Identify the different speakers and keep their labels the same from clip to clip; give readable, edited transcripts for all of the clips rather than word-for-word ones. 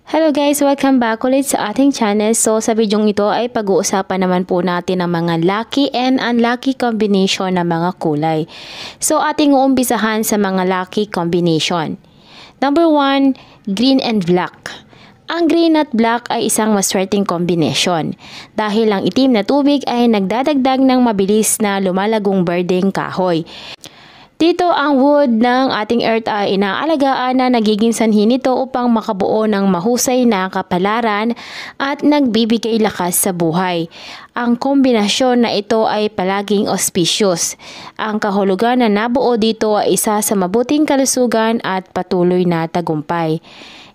Speaker 1: Hello guys! Welcome back ulit sa ating channel. So sa videong ito ay pag-uusapan naman po natin ang mga lucky and unlucky combination ng mga kulay. So ating uumpisahan sa mga lucky combination. Number 1, green and black. Ang green at black ay isang maswerteng kombinasyon dahil ang itim na tubig ay nagdadagdag ng mabilis na lumalagong berdeng kahoy. Dito ang wood ng ating earth ay inaalagaan na nagiging sanhi nito upang makabuo ng mahusay na kapalaran at nagbibigay lakas sa buhay. Ang kombinasyon na ito ay palaging auspicious. Ang kahulugan na nabuo dito ay isa sa mabuting kalusugan at patuloy na tagumpay.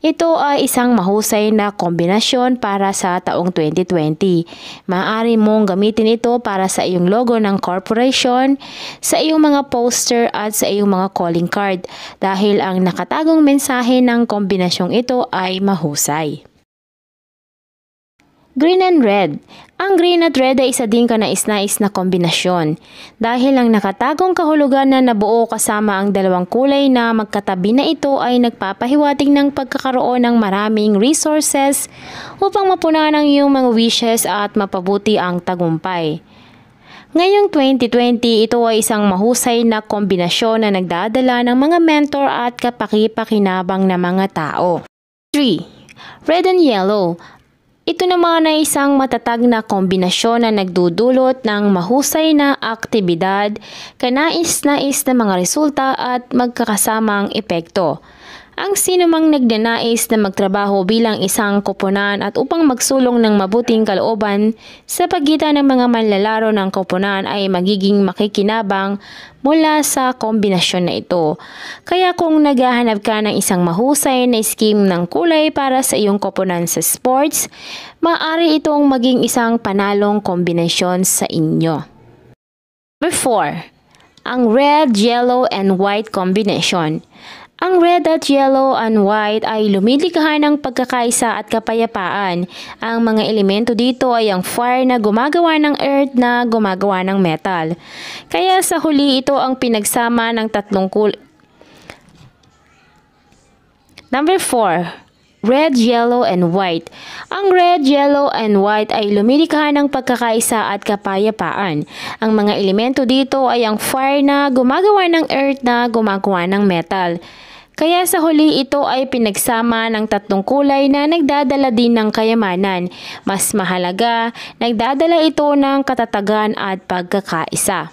Speaker 1: Ito ay isang mahusay na kombinasyon para sa taong 2020. Maaari mong gamitin ito para sa iyong logo ng corporation, sa iyong mga poster at sa iyong mga calling card dahil ang nakatagong mensahe ng kombinasyong ito ay mahusay. Green and red. Ang green at red ay isa din kanais-nais na kombinasyon dahil ang nakatagong kahulugan na nabuo kasama ang dalawang kulay na magkatabi na ito ay nagpapahiwatig ng pagkakaroon ng maraming resources upang mapunan ang iyong mga wishes at mapabuti ang tagumpay. Ngayong 2020, ito ay isang mahusay na kombinasyon na nagdadala ng mga mentor at kapaki-pakinabang na mga tao. 3. Red and yellow. Ito naman ay isang matatag na kombinasyon na nagdudulot ng mahusay na aktibidad, kanais-nais na mga resulta at magkakasamang epekto. Ang sinumang nagnanais na magtrabaho bilang isang koponan at upang magsulong ng mabuting kalooban sa pagitan ng mga manlalaro ng koponan ay magiging makikinabang mula sa kombinasyon na ito. Kaya kung naghahanap ka ng isang mahusay na scheme ng kulay para sa iyong koponan sa sports, maaari itong maging isang panalong kombinasyon sa inyo. Number 4. Ang red, yellow, and white combination. Ang red at yellow and white ay lumilikha ng pagkakaisa at kapayapaan. Ang mga elemento dito ay ang fire na gumagawa ng earth na gumagawa ng metal. Kaya sa huli ito ang pinagsama ng tatlong kulay. Number 4. Red, yellow, and white. Ang red, yellow, and white ay lumilikha ng pagkakaisa at kapayapaan. Ang mga elemento dito ay ang fire na gumagawa ng earth na gumagawa ng metal. Kaya sa huli ito ay pinagsama ng tatlong kulay na nagdadala din ng kayamanan. Mas mahalaga, nagdadala ito ng katatagan at pagkakaisa.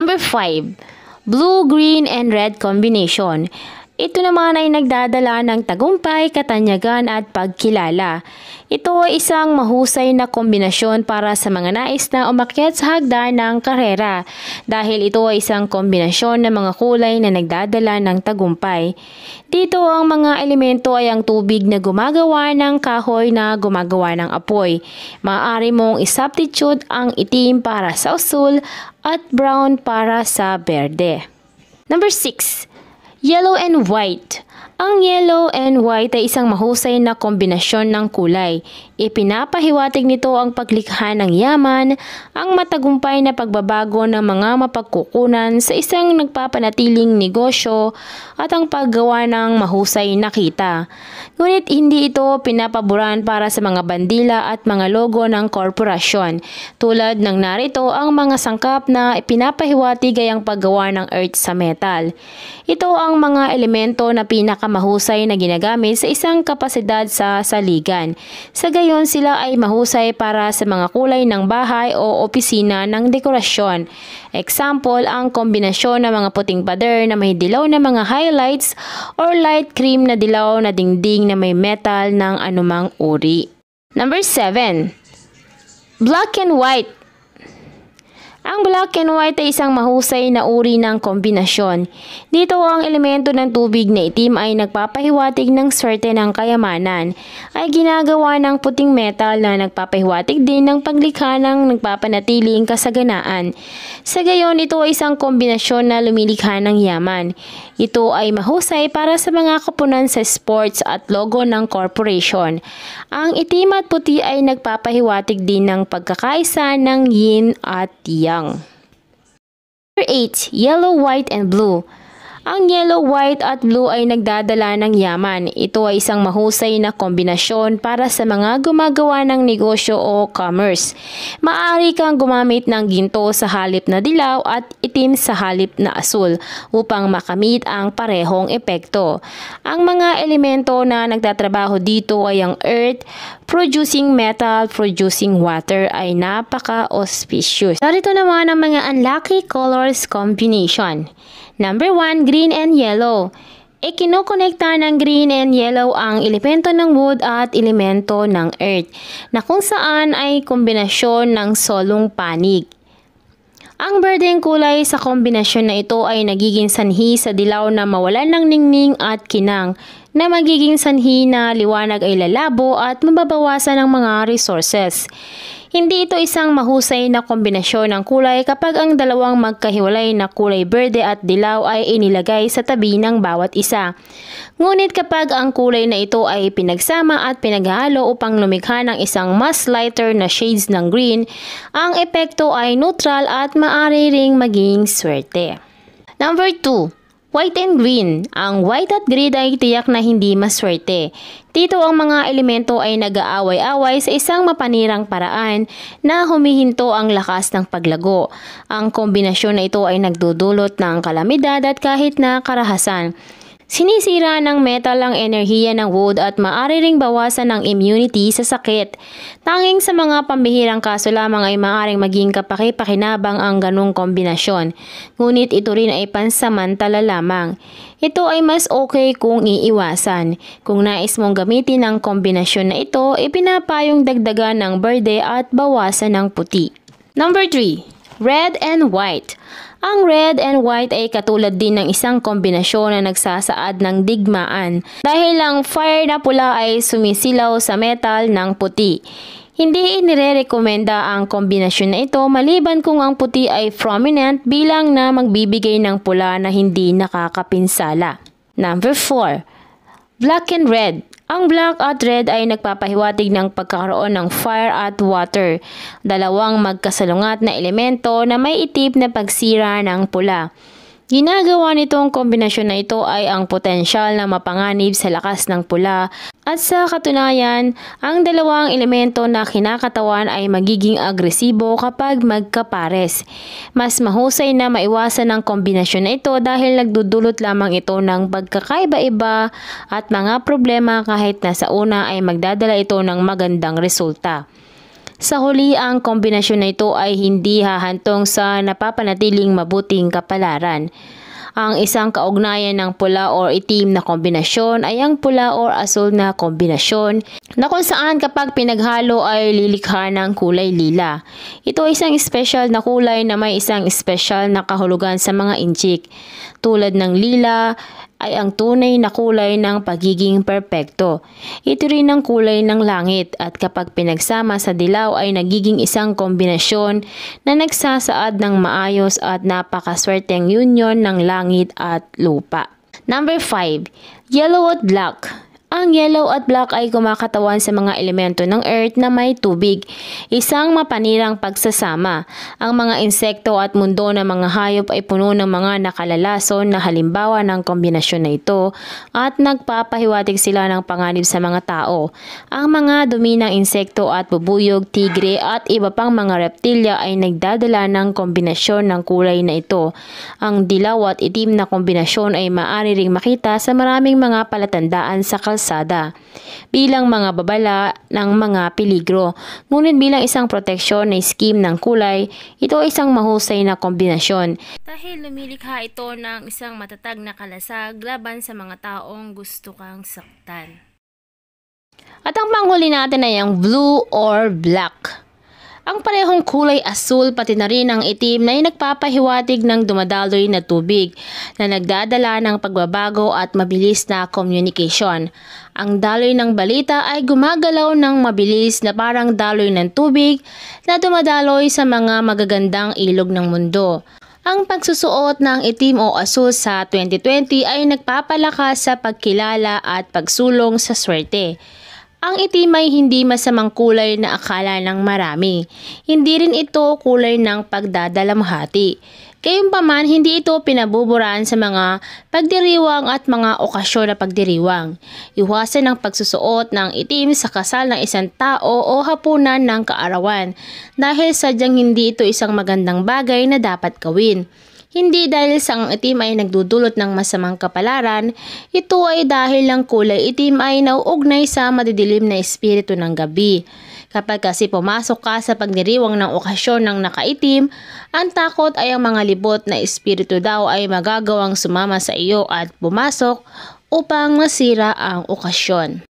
Speaker 1: Number 5. Blue, green, and red combination. Ito naman ay nagdadala ng tagumpay, katanyagan at pagkilala. Ito ay isang mahusay na kombinasyon para sa mga nais na umakyat sa hagdan ng karera dahil ito ay isang kombinasyon ng mga kulay na nagdadala ng tagumpay. Dito ang mga elemento ay ang tubig na gumagawa ng kahoy na gumagawa ng apoy. Maaari mong isubstitute ang itim para sa usul at brown para sa berde. Number 6. Yellow and white. Ang yellow and white ay isang mahusay na kombinasyon ng kulay. Ipinapahiwatig nito ang paglikha ng yaman, ang matagumpay na pagbabago ng mga mapagkukunan sa isang nagpapanatiling negosyo at ang paggawa ng mahusay na kita. Ngunit hindi ito pinapaboran para sa mga bandila at mga logo ng korporasyon. Tulad ng narito ang mga sangkap na ipinapahiwatig ay ang paggawa ng earth sa metal. Ito ang mga elemento na pinakamahusay na ginagamit sa isang kapasidad sa saligan. Sa gayon sila ay mahusay para sa mga kulay ng bahay o opisina ng dekorasyon. Example, ang kombinasyon ng mga puting pader na may dilaw na mga highlights or light cream na dilaw na dingding na may metal ng anumang uri. Number 7. Black and white. Ang black and white ay isang mahusay na uri ng kombinasyon. Dito ang elemento ng tubig na itim ay nagpapahiwatig ng swerte ng kayamanan. Ay ginagawa ng puting metal na nagpapahiwatig din ng paglikha ng nagpapanatiling kasaganaan. Sa gayon, ito ay isang kombinasyon na lumilikha ng yaman. Ito ay mahusay para sa mga koponan sa sports at logo ng corporation. Ang itim at puti ay nagpapahiwatig din ng pagkakaisa ng yin at yang. Number 8. Yellow, white, and blue. Ang yellow, white at blue ay nagdadala ng yaman. Ito ay isang mahusay na kombinasyon para sa mga gumagawa ng negosyo o commerce. Maaari kang gumamit ng ginto sa halip na dilaw at itim sa halip na asul upang makamit ang parehong epekto. Ang mga elemento na nagtatrabaho dito ay ang earth, producing metal, producing water ay napaka-auspicious. Narito naman ang mga unlucky colors combination. Number 1, green and yellow. Ikinokonekta ng green and yellow ang elemento ng wood at elemento ng earth, na kung saan ay kombinasyon ng solong panig. Ang berdeng kulay sa kombinasyon na ito ay nagiging sanhi sa dilaw na mawalan ng ningning at kinang, na magiging sanhi na liwanag ay lalabo at mababawasan ng mga resources. Hindi ito isang mahusay na kombinasyon ng kulay kapag ang dalawang magkahiwalay na kulay berde at dilaw ay inilagay sa tabi ng bawat isa. Ngunit kapag ang kulay na ito ay pinagsama at pinaghalo upang lumikha ng isang mas lighter na shades ng green, ang epekto ay neutral at maaari ring maging swerte. Number 2. White and green. Ang white at green ay tiyak na hindi maswerte. Dito ang mga elemento ay nag-aaway-away sa isang mapanirang paraan na humihinto ang lakas ng paglago. Ang kombinasyon na ito ay nagdudulot ng kalamidad at kahit na karahasan. Sinisira ng metal ang enerhiya ng wood at maaari ring bawasan ng immunity sa sakit. Tanging sa mga pambihirang kaso lamang ay maaaring maging kapaki-pakinabang ang ganong kombinasyon. Ngunit ito rin ay pansamantala lamang. Ito ay mas okay kung iiwasan. Kung nais mong gamitin ang kombinasyon na ito, ipinapayong dagdagan ng berde at bawasan ng puti. Number 3. Red and white. Ang red and white ay katulad din ng isang kombinasyon na nagsasaad ng digmaan dahil ang fire na pula ay sumisilaw sa metal ng puti. Hindi inirekomenda ang kombinasyon na ito maliban kung ang puti ay prominent bilang na magbibigay ng pula na hindi nakakapinsala. Number 4. Black and red. Ang black at red ay nagpapahiwatig ng pagkakaroon ng fire at water, dalawang magkasalungat na elemento na may itim na pagsira ng pula. Ginagawa nitong kombinasyon na ito ay ang potensyal na mapanganib sa lakas ng pula at sa katunayan, ang dalawang elemento na kinakatawan ay magiging agresibo kapag magkapares. Mas mahusay na maiwasan ang kombinasyon na ito dahil nagdudulot lamang ito ng pagkakaiba-iba at mga problema kahit na sa una ay magdadala ito ng magandang resulta. Sa huli, ang kombinasyon na ito ay hindi hahantong sa napapanatiling mabuting kapalaran. Ang isang kaugnayan ng pula or itim na kombinasyon ay ang pula or asul na kombinasyon na kung saan kapag pinaghalo ay lilikha ng kulay lila. Ito ay isang special na kulay na may isang special na kahulugan sa mga inchik. Tulad ng lila ay ang tunay na kulay ng pagiging perpekto. Ito rin ang kulay ng langit at kapag pinagsama sa dilaw ay nagiging isang kombinasyon na nagsasaad ng maayos at napakaswerteng union ng langit at lupa. Number 5. Yellow at black. Ang yellow at black ay kumakatawan sa mga elemento ng earth na may tubig, isang mapanirang pagsasama. Ang mga insekto at mundo ng mga hayop ay puno ng mga nakalalason na halimbawa ng kombinasyon na ito at nagpapahiwatig sila ng panganib sa mga tao. Ang mga dumi ng insekto at bubuyog, tigre at iba pang mga reptilya ay nagdadala ng kombinasyon ng kulay na ito. Ang dilaw at itim na kombinasyon ay maaari ring makita sa maraming mga palatandaan sa kalsada bilang mga babala ng mga peligro. Ngunit bilang isang proteksyon na scheme ng kulay, ito ay isang mahusay na kombinasyon. Dahil lumilikha ito ng isang matatag na kalasag laban sa mga taong gusto kang saktan. At ang panghuli natin ay ang blue or black. Ang parehong kulay asul pati na rin ang itim na nagpapahiwatig ng dumadaloy na tubig na nagdadala ng pagbabago at mabilis na communication. Ang daloy ng balita ay gumagalaw ng mabilis na parang daloy ng tubig na dumadaloy sa mga magagandang ilog ng mundo. Ang pagsusuot ng itim o asul sa 2020 ay nagpapalakas sa pagkilala at pagsulong sa swerte. Ang itim ay hindi masamang kulay na akala ng marami. Hindi rin ito kulay ng pagdadalamhati. Gayunpaman, hindi ito pinabuburaan sa mga pagdiriwang at mga okasyon na pagdiriwang. Iwasan ang pagsusuot ng itim sa kasal ng isang tao o hapunan ng kaarawan dahil sadyang hindi ito isang magandang bagay na dapat gawin. Hindi dahil sa ang itim ay nagdudulot ng masamang kapalaran, ito ay dahil ang kulay itim ay nauugnay sa madidilim na espiritu ng gabi. Kapag kasi pumasok ka sa pagdiriwang ng okasyon ng nakaitim, ang takot ay ang mga libot na espiritu daw ay magagawang sumama sa iyo at pumasok upang masira ang okasyon.